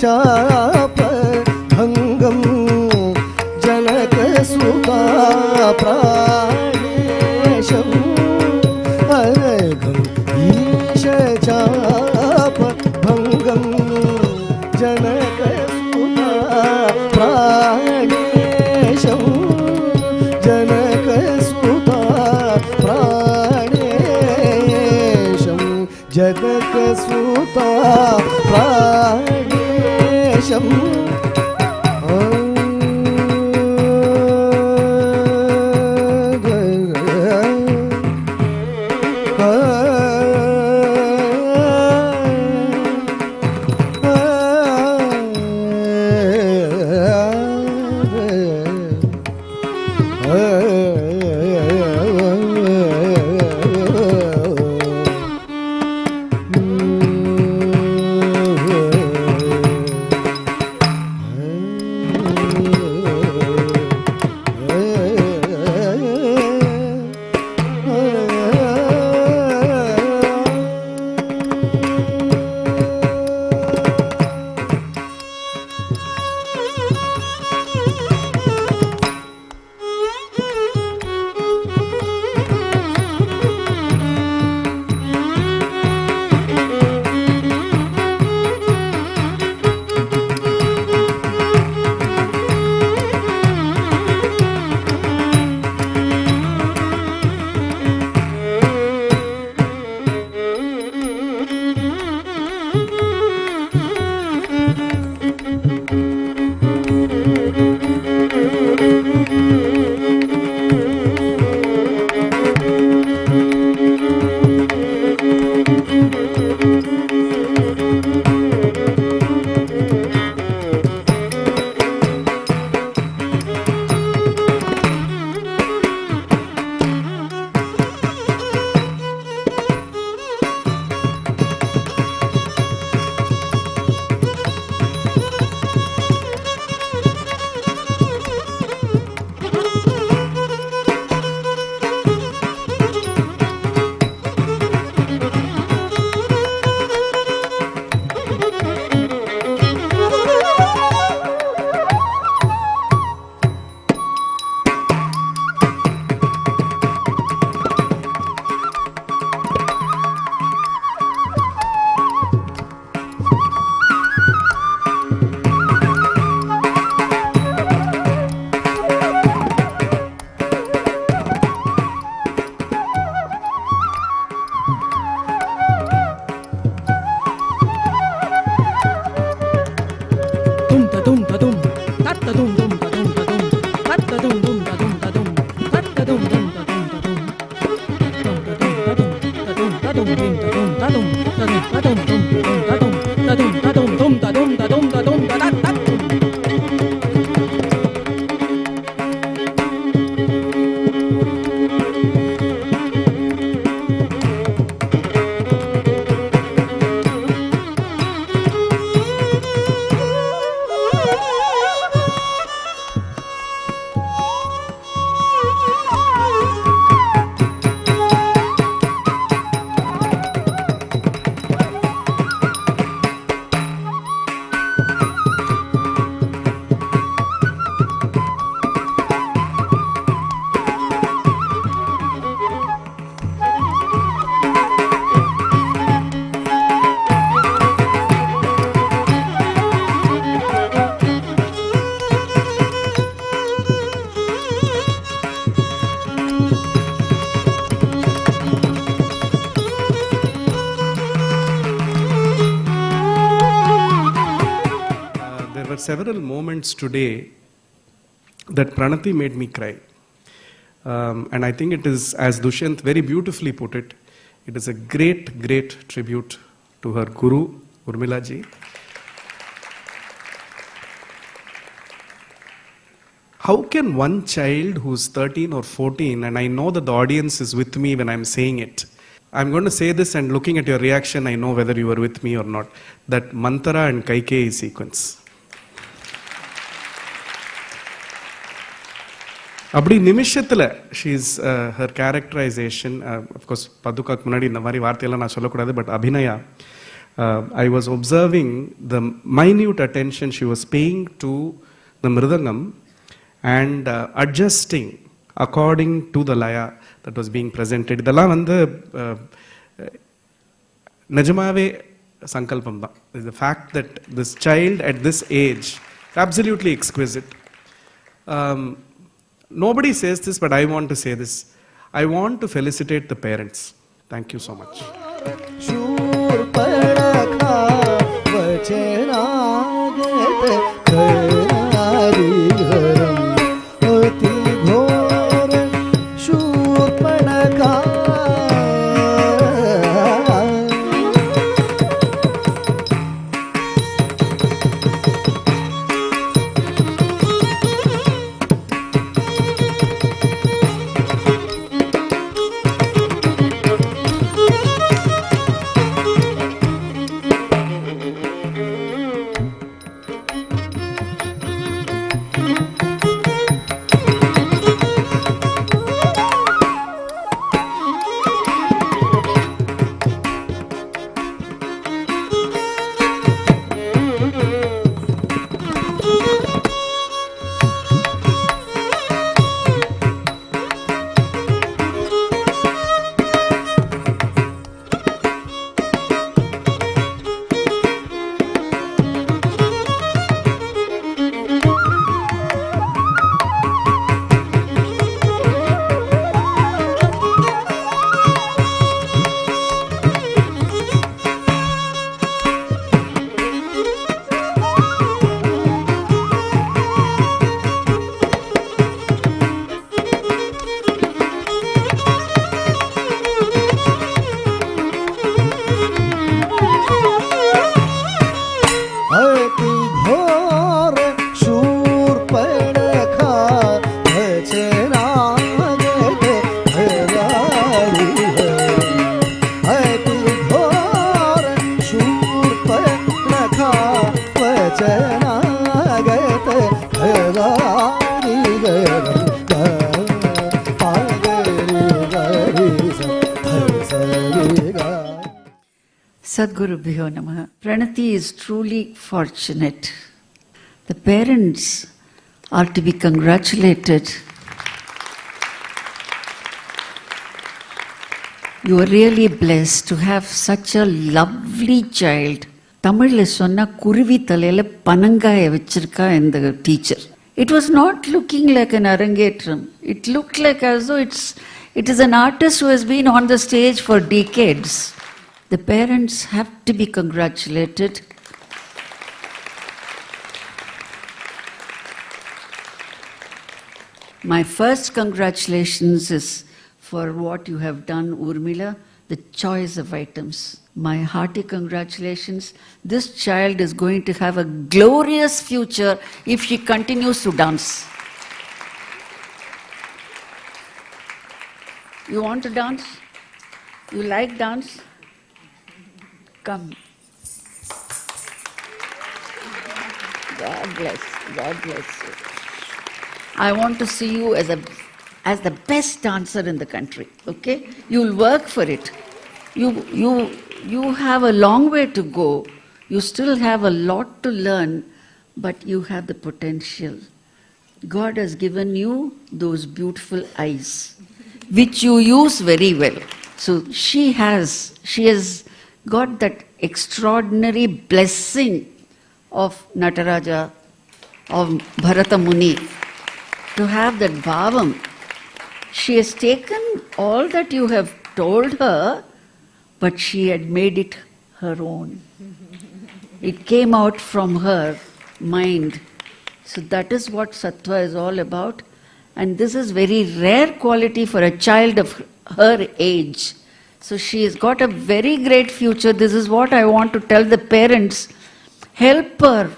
चापभङ्गं जनकसुता प्राणेशम् अनघम् Ish चापभङ्गं जनकसुता प्राणेशम् जनकसुता प्राणेशम् जनकसुता प्राणेशम् were several moments today that Pranati made me cry. And I think it is, as Dushyant very beautifully put it, it is a great, great tribute to her guru, Urmila ji. How can one child who's 13 or 14, and I know that the audience is with me when I'm saying it, I'm going to say this and looking at your reaction, I know whether you were with me or not, that Manthara and Kaikeyi sequence. அப்படி நிமிஷத்தில் she's her characterization of course பதுக்காக்கு முன்னாடி இந்த மாதிரி வார்த்தையெல்லாம் நான் சொல்லக்கூடாது but Abhinaya I was observing the minute attention she was paying to the mridangam and adjusting according to the laya that was being presented. இதெல்லாம் வந்து நிஜமாவே சங்கல்பம் தான். The fact that this child at this age absolutely exquisite. Nobody says this, but I want to say this. I want to felicitate the parents. Thank you so much. Sadgurubhyo Namaha. Pranati is truly fortunate. The parents are to be congratulated. You are really blessed to have such a lovely child. Tamil sonna kuruvi thalayila panangaya vechirka in the teacher. It was not looking like an arangetram. It looked like as though it is an artist who has been on the stage for decades. The parents have to be congratulated. My first congratulations is for what you have done, Urmila, the choice of items. My hearty congratulations. This child is going to have a glorious future if she continues to dance. You want to dance? You like dance? Come. God bless. God bless you. I want to see you as the best dancer in the country. Okay? You'll work for it. You have a long way to go. You still have a lot to learn, but you have the potential. God has given you those beautiful eyes, which you use very well. So she has got that extraordinary blessing of Nataraja, of Bharata Muni, to have that bhavam. She has taken all that you have told her, but she had made it her own. It came out from her mind. So that is what sattva is all about. And this is very rare quality for a child of her age. So she has got a very great future. This is what I want to tell the parents. Help her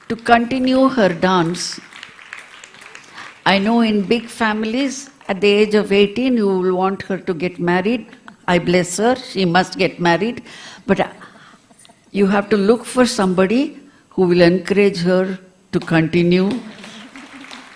to continue her dance. I know in big families, at the age of 18, you will want her to get married. I bless her, she must get married. But you have to look for somebody who will encourage her to continue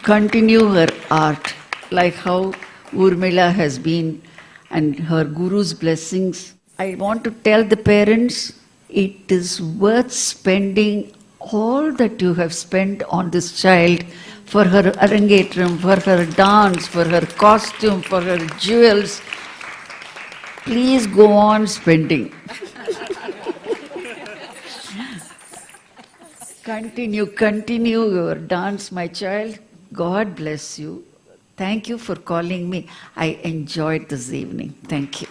her art, like how Urmila has been, and her guru's blessings. I want to tell the parents, it is worth spending all that you have spent on this child for her arangetram, for her dance, for her costume, for her jewels. Please go on spending. Continue your dance, my child. God bless you. Thank you for calling me. I enjoyed this evening. Thank you.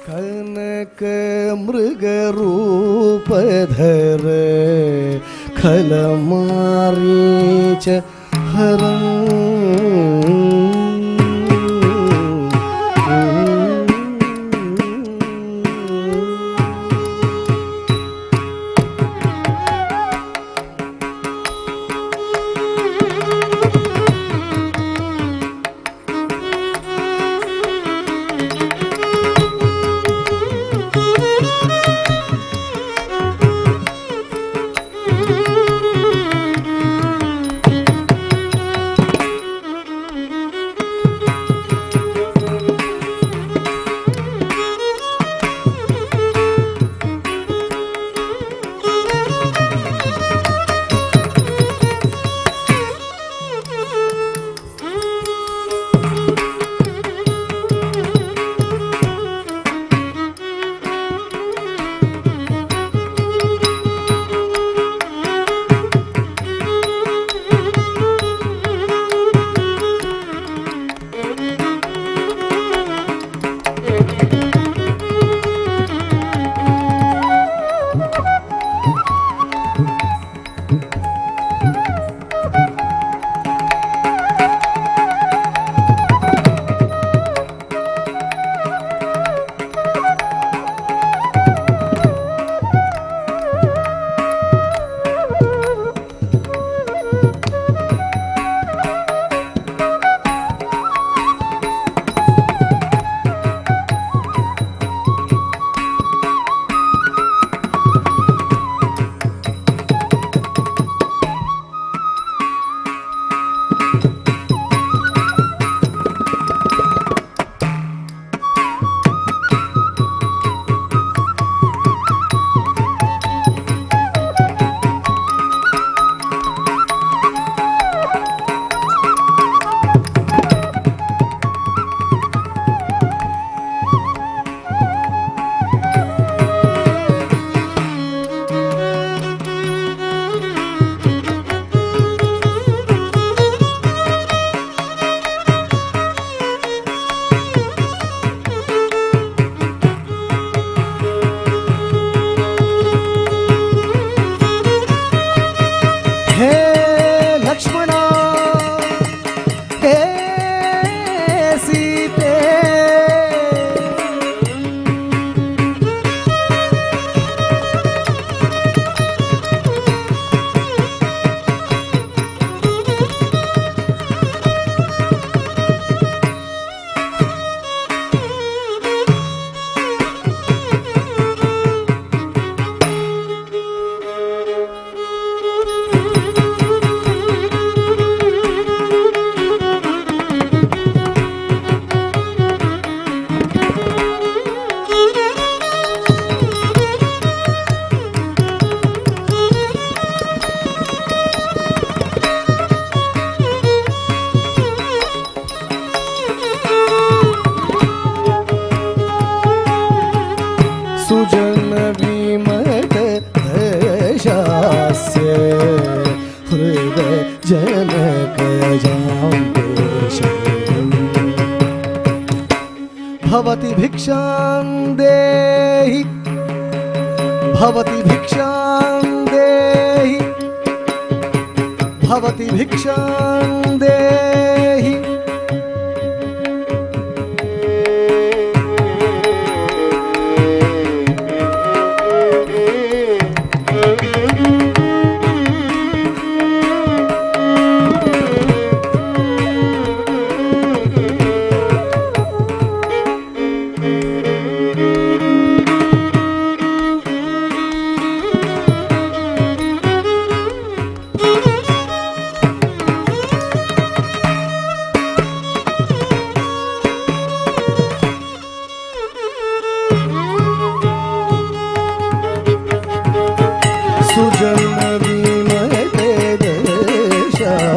कनक मृग रूप धर खलमारीच सुजन विमत दशास्य हृदय जनक भवति भिक्षां देहि भवति भिक्षां देहि सुजन्मविमते देशास्य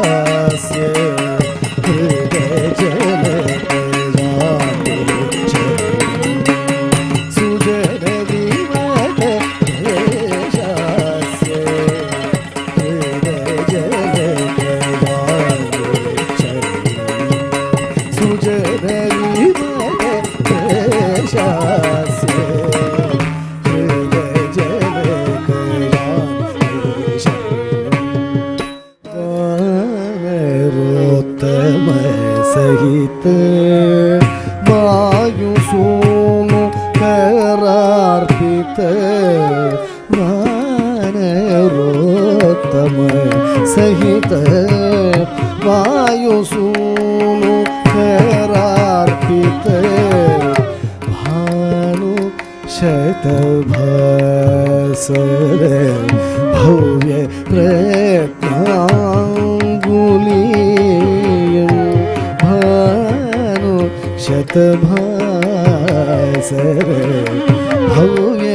हृदयजनकजाते सुजनविमते देशास्य हृदयजनकजाते सुजनविमते देशास्य सहित वायुसूनु करार्पित वानरोत्तम सहित वायुसूनु करार्पित भानु शतभासर भव्य रत्नांगुलीयं भानु शतभासर भव्य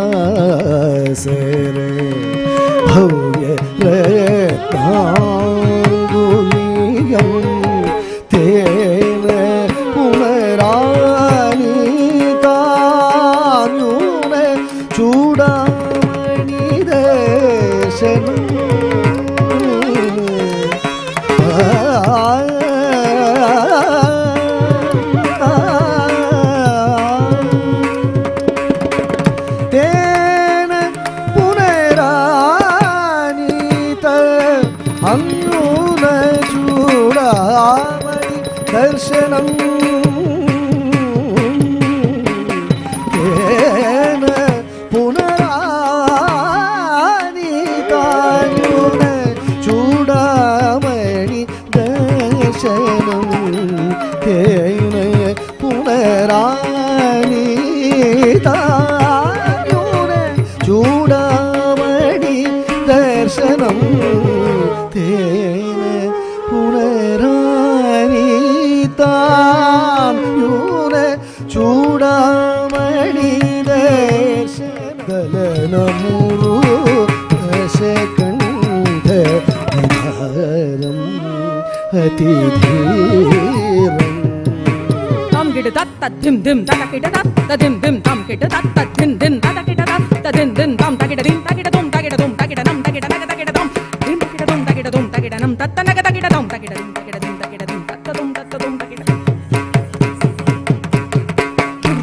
शतभासर भव्य रत्नांगुलीयं तेन पुनरानीतान्यून चूडामणि दर्शनम् अन्नून चूडामणि दर्शनं तेन पुनरानीतान्यून चूडामणि दर्शनं तेन पुनरानीतान्यून चूडामणि दर्शनं तेन पुनरानीतान्यून चूडामणि दर्शनमुरु दशकण्ठधारम् अतिधीरम् तम गिडदत् tadim dim takida tat tadim dim tam kida tat tadim dim takida tat tadim dim tam takida dim takida dum takida dum takida nam takida takida dum dim takida dum takida nam tatta takida dum takida dim takida dim takida dim tatta dum takida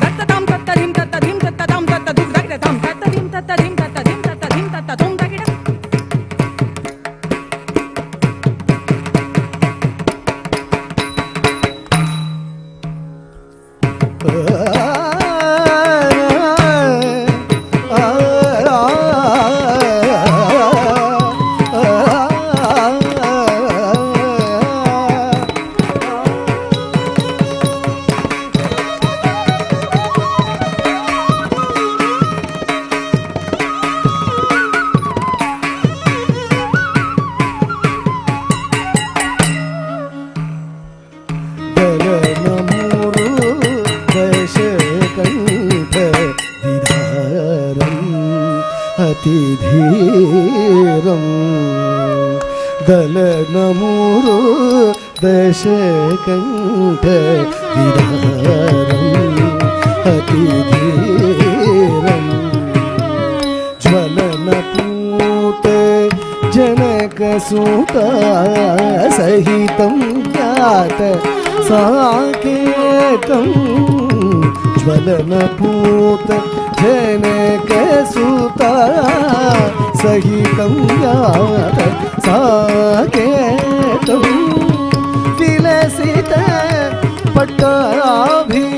tatta dum tatta dim tatta dim tatta dum tatta dum takida dum tatta dim tatta dim tatta dim tatta dim tatta dum takida అతిధీరం దళనమూరు దశకంఠ విదారం అతిధీరం జ్వలనపూత జనకసూత సహితం జ్ఞాత సాకేతం జ్వలనపూత जनकसुत सहितं यात साकेतं विलसित पट्टाभिषेकम्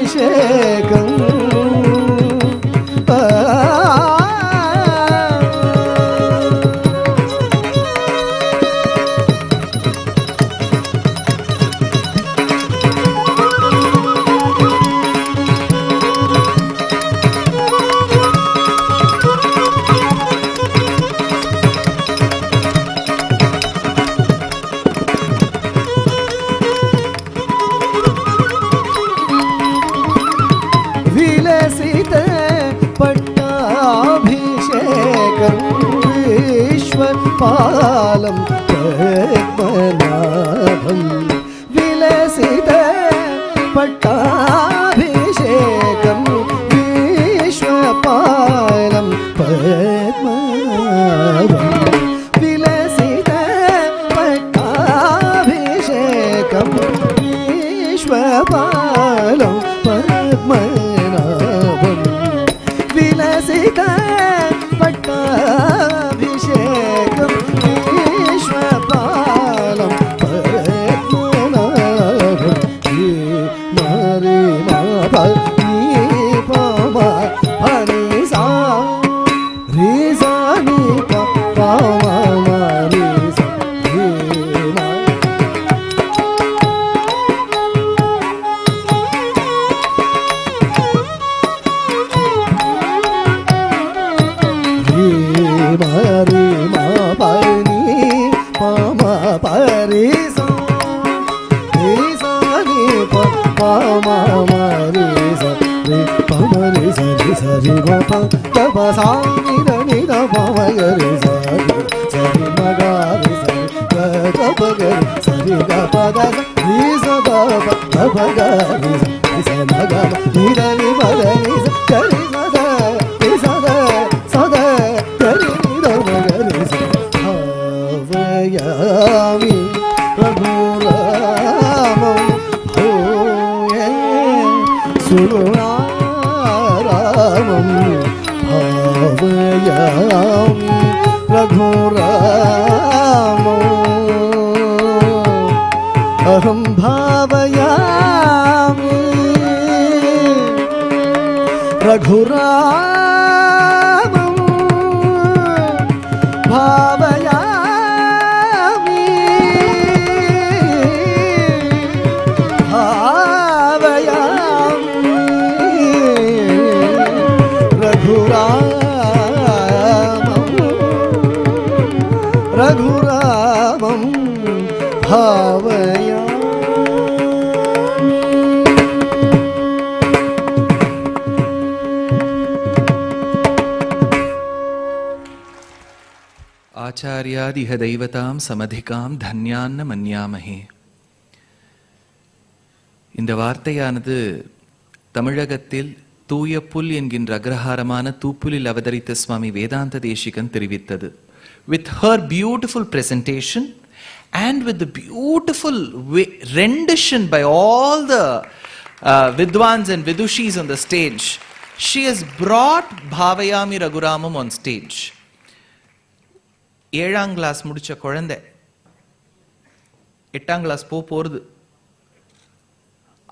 पालं पद्मनाभं विलसित पट्टाभिषेकं विश्वपालं पद्मनाभं विलसित पट्टाभिषेकं विश्वपालं पद्मनाभं विलसित पट्टाभिषेकं विश्वपालं पद्मनाभं मारे मा पमा हरि सा रे सा नि पमा रे सा रे मा रे मा पनी पमा परे सा रे सा नि पमा रे सा रे पमा रे सा रे मा प प सा नि द पमा रे सा रे मा गा रे सा ग प ग सा रे ग प द रे सा ग प प ग रे सा म ग नि द नि प द नि सा रे सा द रे सा द सा द रे नि द म ग रे सा भावयामि रघुरामं भूये सुरारामं भावयामि रघुरामम् अहं भावयामि रघुरामं भावयामि भावयामि रघुरामं भावयामि। आचार्यादिह दैवतां समधिकां धन्यान्न मन्यामहे. இந்த வார்த்தையானது தமிழகத்தில் தூய புல் என்கின்ற அக்ரஹாரமான தூப்புலில் அவதரித்த சுவாமி வேதாந்த தேசிகன் தெரிவித்தது. With her beautiful presentation and with the beautiful rendition by all the Vidwans and Vidushis on the stage, she has brought Bhavayami Raghuramam on stage. 7ஆம் கிளாஸ் முடிச்ச குழந்தை 8ஆம் கிளாஸ் போறது.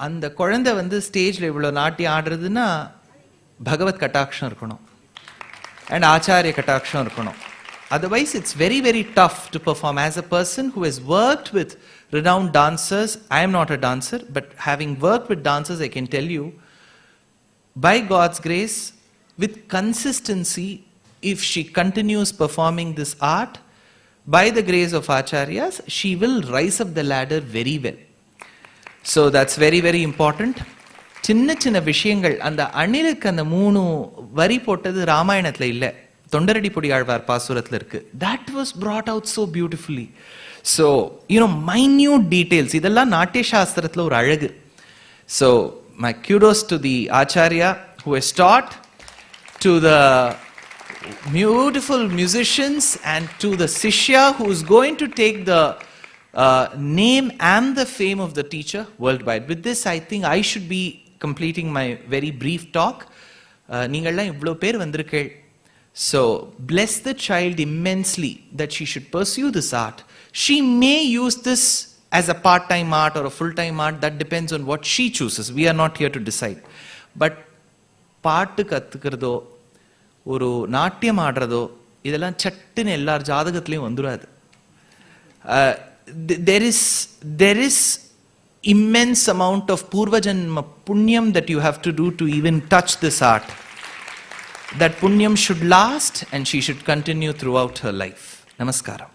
அந்த குழந்தை வந்து ஸ்டேஜில் இவ்வளோ நாட்டியம் ஆடுறதுன்னா பகவத் கட்டாட்சம் இருக்கணும் அண்ட் ஆச்சாரிய கட்டாட்சம் இருக்கணும். Otherwise, it's very, very tough to perform. As a person who has worked with renowned dancers, I am not a dancer, but having worked with dancers, I can tell you, by God's grace, with consistency, if she continues performing this art, by the grace of Acharyas, she will rise up the ladder very well. So that's very, very important. சின்ன சின்ன விஷயங்கள், அந்த அணிலுக்கு அந்த 3 வரி போட்டது ராமாயணத்தில் இல்லை, தொண்டரடி பொடி ஆழ்வார் பாசுரத்தில் இருக்கு. That was brought out so beautifully. So, minute details, இதெல்லாம் நாட்டிய சாஸ்திரத்தில் ஒரு அழகு. So, my kudos to the Acharya who has taught, to the beautiful musicians, and to the Sishya who is going to take the name and the fame of the teacher worldwide. With this, I think I should be completing my very brief talk. நீங்கள்லாம் இவ்வளோ பேர் வந்திருக்கேள். So, bless the child immensely that she should pursue this art. She may use this as a part-time art or a full-time art. That depends on what she chooses. We are not here to decide. But பாட்டு கற்றுக்கிறதோ ஒரு நாட்டியம் ஆடுறதோ இதெல்லாம் சட்டுன்னு எல்லார் ஜாதகத்துலேயும் வந்துடாது. There is immense amount of purvajanma punyam that you have to do to even touch this art. That punyam should last and she should continue throughout her life. Namaskaram.